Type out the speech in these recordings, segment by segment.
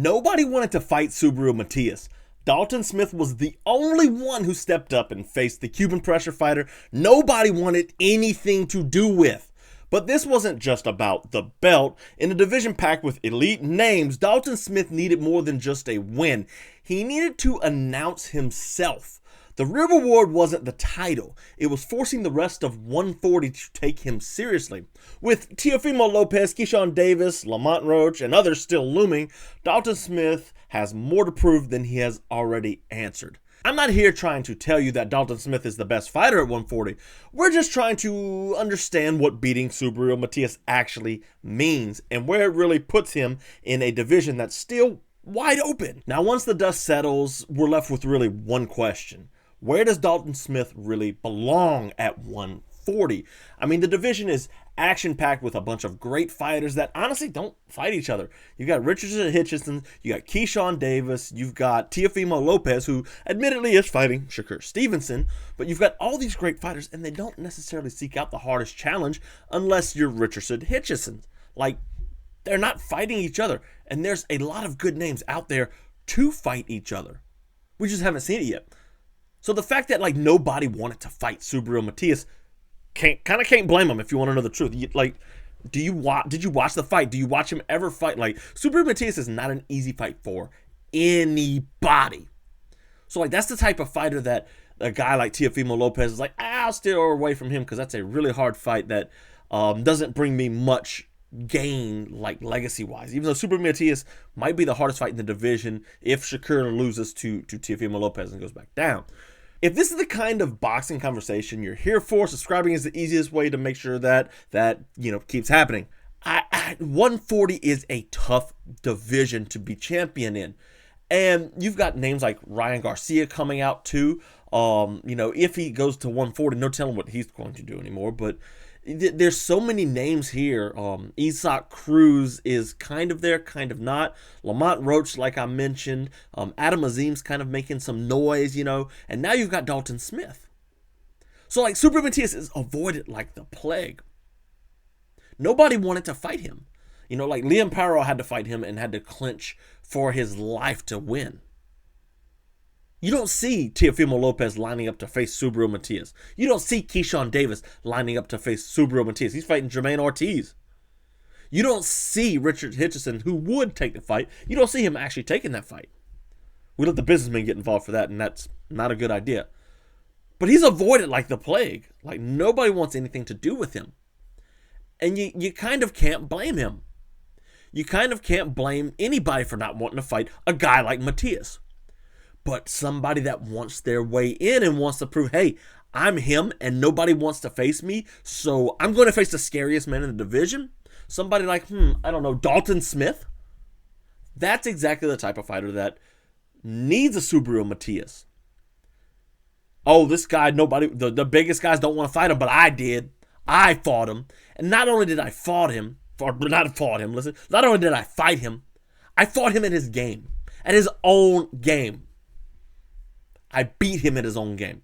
Nobody wanted to fight Subriel Matias. Dalton Smith was the only one who stepped up and faced the Cuban pressure fighter nobody wanted anything to do with. But this wasn't just about the belt. In a division packed with elite names, Dalton Smith needed more than just a win. He needed to announce himself. The real reward wasn't the title. It was forcing the rest of 140 to take him seriously. With Teofimo Lopes, Keyshawn Davis, Lamont Roach, and others still looming, Dalton Smith has more to prove than he has already answered. I'm not here trying to tell you that Dalton Smith is the best fighter at 140. We're just trying to understand what beating Subriel Matias actually means and where it really puts him in a division that's still wide open. Now, once the dust settles, we're left with really one question. Where does Dalton Smith really belong at 140? I mean, the division is action-packed with a bunch of great fighters that honestly don't fight each other. You've got Richardson Hitchins, you got Keyshawn Davis, you've got Teofimo Lopes, who admittedly is fighting Shakur Stevenson, but you've got all these great fighters, and they don't necessarily seek out the hardest challenge unless you're Richardson Hitchins. Like, they're not fighting each other, and there's a lot of good names out there to fight each other. We just haven't seen it yet. So the fact that like nobody wanted to fight Subriel Matias, can't blame him if you want to know the truth. Did you watch the fight? Do you watch him ever fight? Like, Subriel Matias is not an easy fight for anybody. So like that's the type of fighter that a guy like Teofimo Lopes is like, I'll steer away from him because that's a really hard fight that doesn't bring me much gain like legacy wise. Even though Subriel Matias might be the hardest fight in the division if Shakur loses to Teofimo Lopes and goes back down. If this is the kind of boxing conversation you're here for, subscribing is the easiest way to make sure that keeps happening. 140 is a tough division to be champion in. And you've got names like Ryan Garcia coming out too. If he goes to 140, no telling what he's going to do anymore. But there's so many names here. Isaac Cruz is kind of there, kind of not. Lamont Roach, like I mentioned. Adam Azim's kind of making some noise, And now you've got Dalton Smith. So, like, Subriel Matias is avoided like the plague. Nobody wanted to fight him. Like Liam Paro had to fight him and had to clinch for his life to win. You don't see Teofimo Lopes lining up to face Subriel Matias. You don't see Keyshawn Davis lining up to face Subriel Matias. He's fighting Jermaine Ortiz. You don't see Richard Hitchison, who would take the fight. You don't see him actually taking that fight. We let the businessmen get involved for that, and that's not a good idea. But he's avoided like the plague. Like, nobody wants anything to do with him. And you kind of can't blame him. You kind of can't blame anybody for not wanting to fight a guy like Matias. But somebody that wants their way in and wants to prove, hey, I'm him and nobody wants to face me, so I'm going to face the scariest man in the division. Somebody like, Dalton Smith. That's exactly the type of fighter that needs a Subriel Matias. Oh, this guy, the biggest guys don't want to fight him, but I did. I fought him. And not only did I not only did I fight him, I fought him in his game, at his own game. I beat him at his own game.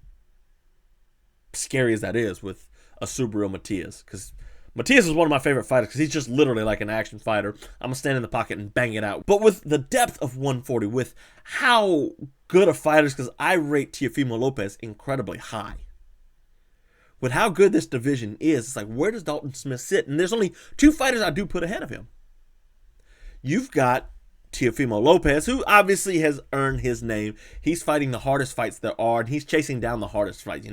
Scary as that is with a Subriel Matias. Because Matias is one of my favorite fighters because he's just literally like an action fighter. I'm going to stand in the pocket and bang it out. But with the depth of 140, with how good a fighter is, because I rate Teofimo Lopes incredibly high. With how good this division is, it's like, where does Dalton Smith sit? And there's only two fighters I do put ahead of him. You've got Teofimo Lopes, who obviously has earned his name. He's fighting the hardest fights there are, and he's chasing down the hardest fights.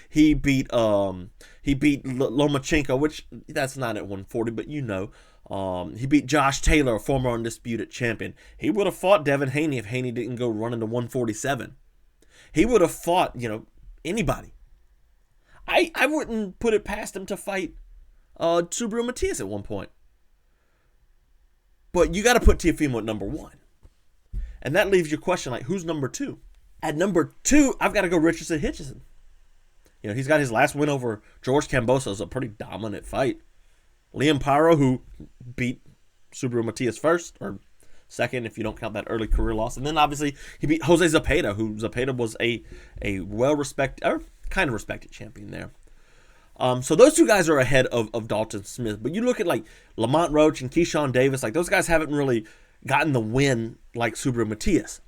He beat Lomachenko, which that's not at 140, but he beat Josh Taylor, a former undisputed champion. He would have fought Devin Haney if Haney didn't go running to 147. He would have fought, anybody. I wouldn't put it past him to fight Subriel Matias at one point. But you got to put Teofimo at number one. And that leaves your question like, who's number two? At number two, I've got to go Richardson Hitchins. He's got his last win over George Kambosos. It was a pretty dominant fight. Liam Paro, who beat Subriel Matias first, or second if you don't count that early career loss. And then obviously he beat Jose Zepeda, who Zepeda was a well-respected, or kind of respected champion there. So those two guys are ahead of Dalton Smith. But you look at like Lamont Roach and Keyshawn Davis, like those guys haven't really gotten the win like Subriel Matias.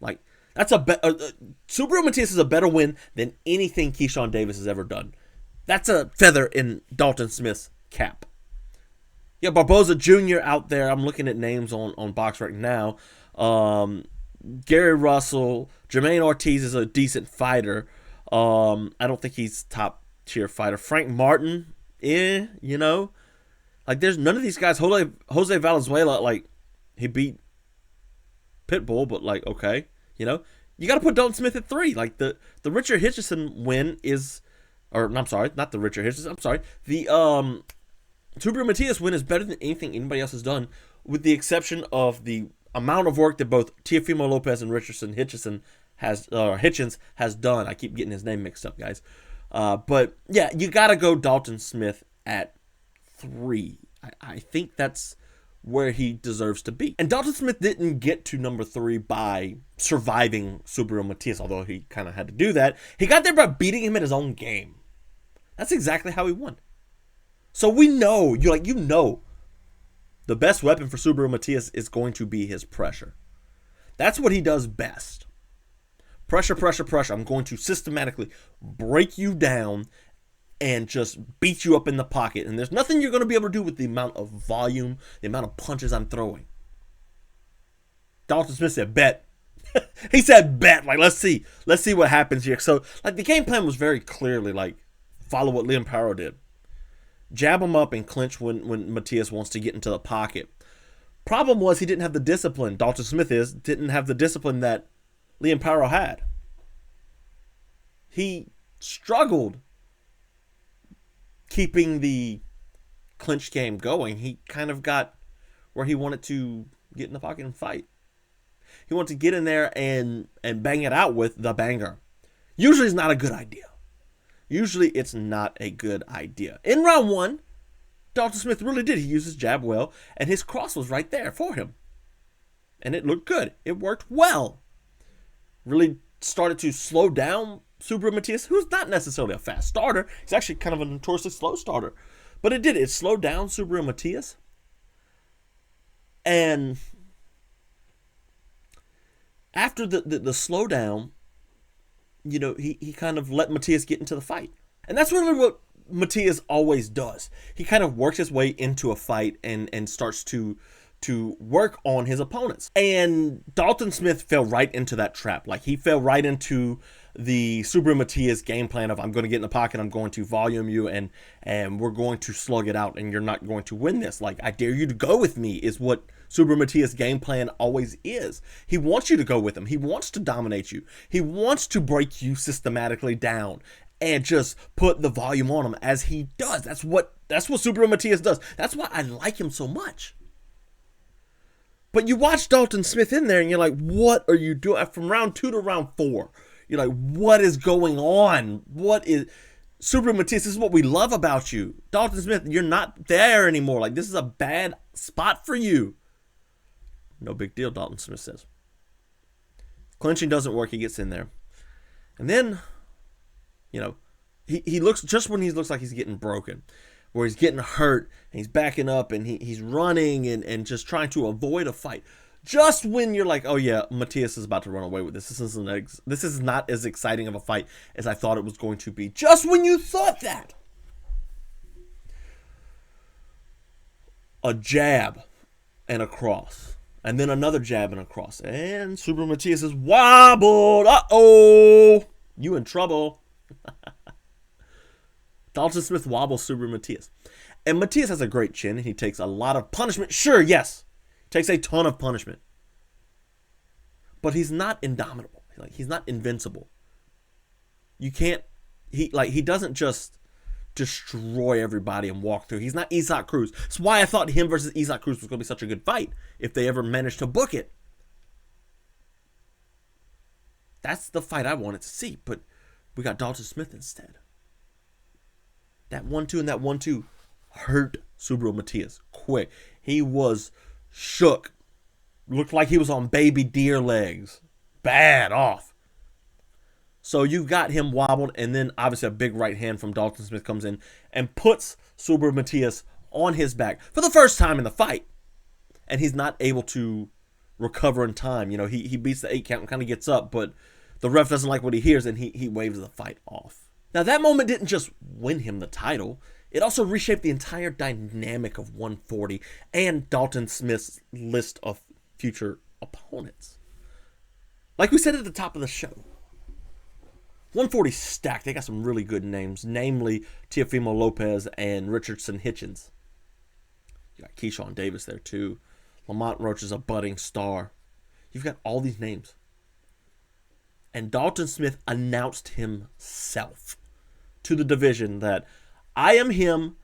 Like, that's Subriel Matias is a better win than anything Keyshawn Davis has ever done. That's a feather in Dalton Smith's cap. Yeah, Barboza Jr. out there. I'm looking at names on Box right now. Gary Russell, Jermaine Ortiz is a decent fighter. I don't think he's top tier fighter. Frank Martin, you know, like there's none of these guys. Jose Valenzuela, like he beat Pitbull, but like okay, you know, you got to put Dalton Smith at 3. Like the Richard Hitchison win is, or I'm sorry, not the Richard Hitchison. I'm sorry, the Subriel Matias win is better than anything anybody else has done, with the exception of the amount of work that both Teofimo Lopes and Richardson Hitchins has done. I keep getting his name mixed up, guys. But yeah, you got to go Dalton Smith at 3. I think that's where he deserves to be. And Dalton Smith didn't get to number 3 by surviving Subriel Matias, although he kind of had to do that. He got there by beating him in his own game. That's exactly how he won. So we know, you know, the best weapon for Subriel Matias is going to be his pressure. That's what he does best. Pressure, pressure, pressure. I'm going to systematically break you down and just beat you up in the pocket. And there's nothing you're going to be able to do with the amount of volume, the amount of punches I'm throwing. Dalton Smith said, bet. He said, bet. Like, let's see what happens here. So, like, the game plan was very clearly, like, follow what Liam Paro did. Jab him up and clinch when Matias wants to get into the pocket. Problem was he didn't have the discipline. Dalton Smith didn't have the discipline that Liam Paro had. He struggled keeping the clinch game going. He kind of got where he wanted to get in the pocket and fight. He wanted to get in there and bang it out with the banger. Usually it's not a good idea. Usually it's not a good idea. In round 1, Dalton Smith really did. He used his jab well, and his cross was right there for him. And it looked good. It worked well. Really started to slow down Subriel Matias, who's not necessarily a fast starter. He's actually kind of a notoriously slow starter. But it did. It slowed down Subriel Matias. And after the slowdown, you know, he kind of let Matias get into the fight. And that's really what Matias always does. He kind of works his way into a fight and starts to work on his opponents. And Dalton Smith fell right into that trap. Like, he fell right into the Subriel Matias game plan of, I'm going to get in the pocket, I'm going to volume you, and we're going to slug it out, and you're not going to win this. Like, I dare you to go with me is what Subriel Matias' game plan always is. He wants you to go with him. He wants to dominate you. He wants to break you systematically down and just put the volume on him, as he does. That's what Subriel Matias does. That's why I like him so much. But you watch Dalton Smith in there and you're like, what are you doing? From round 2 to round 4, you're like, what is going on? What is Subriel Matias? This is what we love about you. Dalton Smith, you're not there anymore. Like, this is a bad spot for you. No big deal, Dalton Smith says. Clinching doesn't work. He gets in there. And then, you know, he looks, just when he looks like he's getting broken, where he's getting hurt, and he's backing up, and he's running and just trying to avoid a fight. Just when you're like, oh yeah, Matias is about to run away with this. This is not as exciting of a fight as I thought it was going to be. Just when you thought that. A jab and a cross. And then another jab and a cross. And Subriel Matias is wobbled. Uh-oh. You in trouble. Dalton Smith wobbles Subriel Matias. And Matias has a great chin. And he takes a lot of punishment. Sure, yes. Takes a ton of punishment. But he's not indomitable. Like, he's not invincible. You can't... He doesn't just destroy everybody and walk through. He's not Isaac Cruz. That's why I thought him versus Isaac Cruz was going to be such a good fight if they ever managed to book it. That's the fight I wanted to see, but we got Dalton Smith instead. That 1-2 and that 1-2 hurt Subriel Matias quick. He was shook. Looked like he was on baby deer legs. Bad off. So you got him wobbled, and then obviously a big right hand from Dalton Smith comes in and puts Subriel Matias on his back for the first time in the fight. and he's not able to recover in time. You know, he beats the 8 count and kind of gets up, but the ref doesn't like what he hears, and he waves the fight off. Now, that moment didn't just win him the title. It also reshaped the entire dynamic of 140 and Dalton Smith's list of future opponents. Like we said at the top of the show, 140 stacked. They got some really good names, namely Teofimo Lopes and Richardson Hitchins. You got Keyshawn Davis there too. Lamont Roach is a budding star. You've got all these names. And Dalton Smith announced himself to the division that I am him.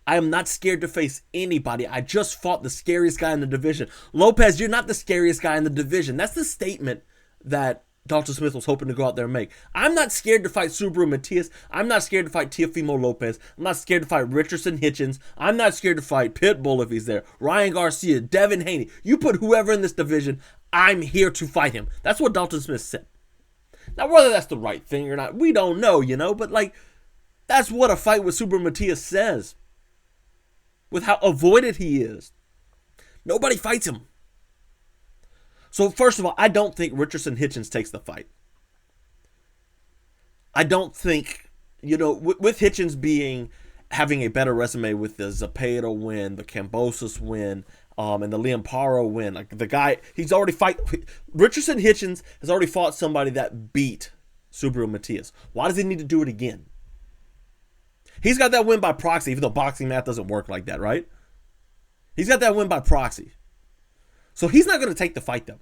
I am not scared to face anybody. I just fought the scariest guy in the division. Lopez, you're not the scariest guy in the division. That's the statement that Dalton Smith was hoping to go out there and make. I'm not scared to fight Subriel Matias. I'm not scared to fight Teofimo Lopes. I'm not scared to fight Richardson Hitchins. I'm not scared to fight Pitbull if he's there. Ryan Garcia, Devin Haney. You put whoever in this division, I'm here to fight him. That's what Dalton Smith said. Now, whether that's the right thing or not, we don't know, but like, that's what a fight with Subriel Matias says. With how avoided he is. Nobody fights him. So, first of all, I don't think Richardson Hitchins takes the fight. I don't think, with Hitchins having a better resume with the Zepeda win, the Kambosos win, and the Liam Paro win. Like, the guy, Richardson Hitchins has already fought somebody that beat Subriel Matias. Why does he need to do it again? He's got that win by proxy, even though boxing math doesn't work like that, right? He's got that win by proxy. So he's not going to take the fight, though.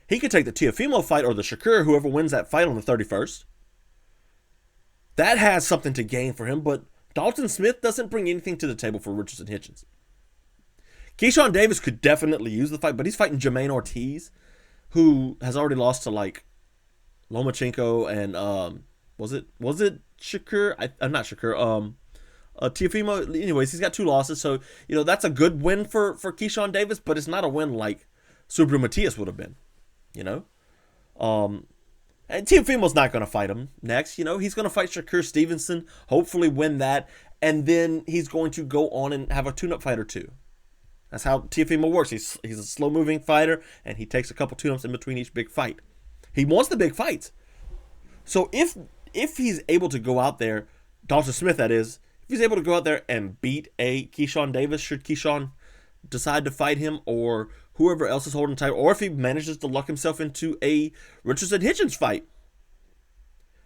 He could take the Teofimo fight or the Shakur, whoever wins that fight on the 31st. That has something to gain for him, but Dalton Smith doesn't bring anything to the table for Richardson Hitchins. Keyshawn Davis could definitely use the fight, but he's fighting Jermaine Ortiz, who has already lost to, like, Lomachenko and, was it Shakur? I'm not Shakur. Teofimo. Anyways, he's got 2 losses, so that's a good win for Keyshawn Davis, but it's not a win like Subriel Matias would have been. And Teofimo's not going to fight him next. He's going to fight Shakur Stevenson, hopefully win that, and then he's going to go on and have a tune-up fight or two. That's how Teofimo works. He's a slow-moving fighter, and he takes a couple tune-ups in between each big fight. He wants the big fights. So if he's able to go out there, Dalton Smith that is, if he's able to go out there and beat a Keyshawn Davis, should Keyshawn decide to fight him or whoever else is holding tight, or if he manages to luck himself into a Richardson Hitchins fight,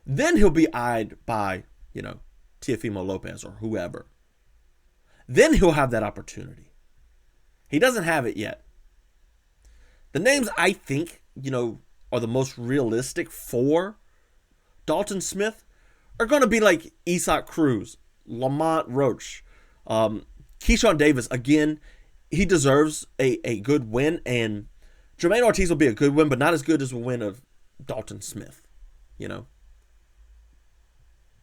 then he'll be eyed by, Teofimo Lopes or whoever. Then he'll have that opportunity. He doesn't have it yet. The names I think, are the most realistic for Dalton Smith are going to be like Isaac Cruz, Lamont Roach, Keyshawn Davis. Again, he deserves a good win, and Jermaine Ortiz will be a good win, but not as good as a win of Dalton Smith,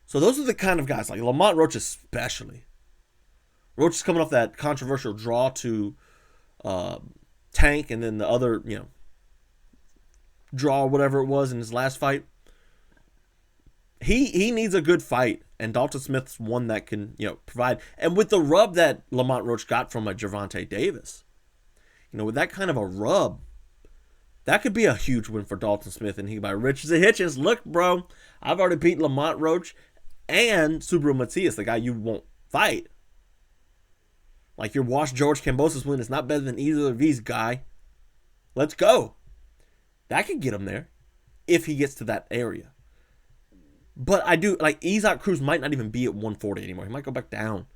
So those are the kind of guys, like Lamont Roach especially. Roach is coming off that controversial draw to Tank, and then the other, draw, whatever it was in his last fight. He needs a good fight, and Dalton Smith's one that can, provide. And with the rub that Lamont Roach got from a Gervonta Davis, with that kind of a rub, that could be a huge win for Dalton Smith. And he by Richardson Hitchins, look, bro, I've already beat Lamont Roach and Subriel Matias, the guy you won't fight. Like your Wash George Kambosos win is not better than either of these, guy. Let's go. That could get him there if he gets to that area. But I do, like, Isaac Cruz might not even be at 140 anymore. He might go back down.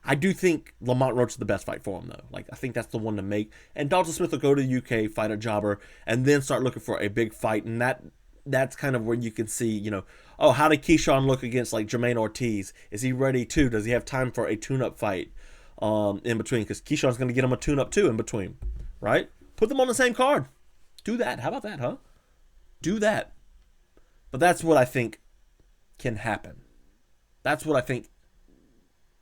I do think Lamont Roach is the best fight for him, though. Like, I think that's the one to make. And Dalton Smith will go to the UK, fight a jobber, and then start looking for a big fight. And that's kind of where you can see, how did Keyshawn look against, like, Jermaine Ortiz? Is he ready, too? Does he have time for a tune-up fight in between? Because Keyshawn's going to get him a tune-up, too, in between, right? Put them on the same card. Do that. How about that, huh? Do that. But that's what I think can happen. That's what I think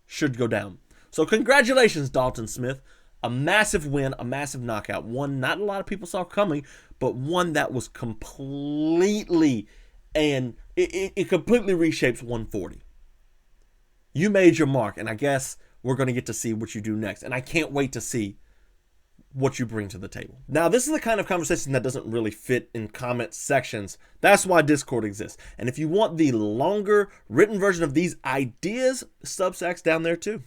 should go down. So congratulations, Dalton Smith. A massive win, a massive knockout. One not a lot of people saw coming, but one that was completely, and it completely reshapes 140. You made your mark, and I guess we're going to get to see what you do next. And I can't wait to see what you bring to the table. Now, this is the kind of conversation that doesn't really fit in comment sections. That's why Discord exists. And if you want the longer written version of these ideas, Substack's down there too.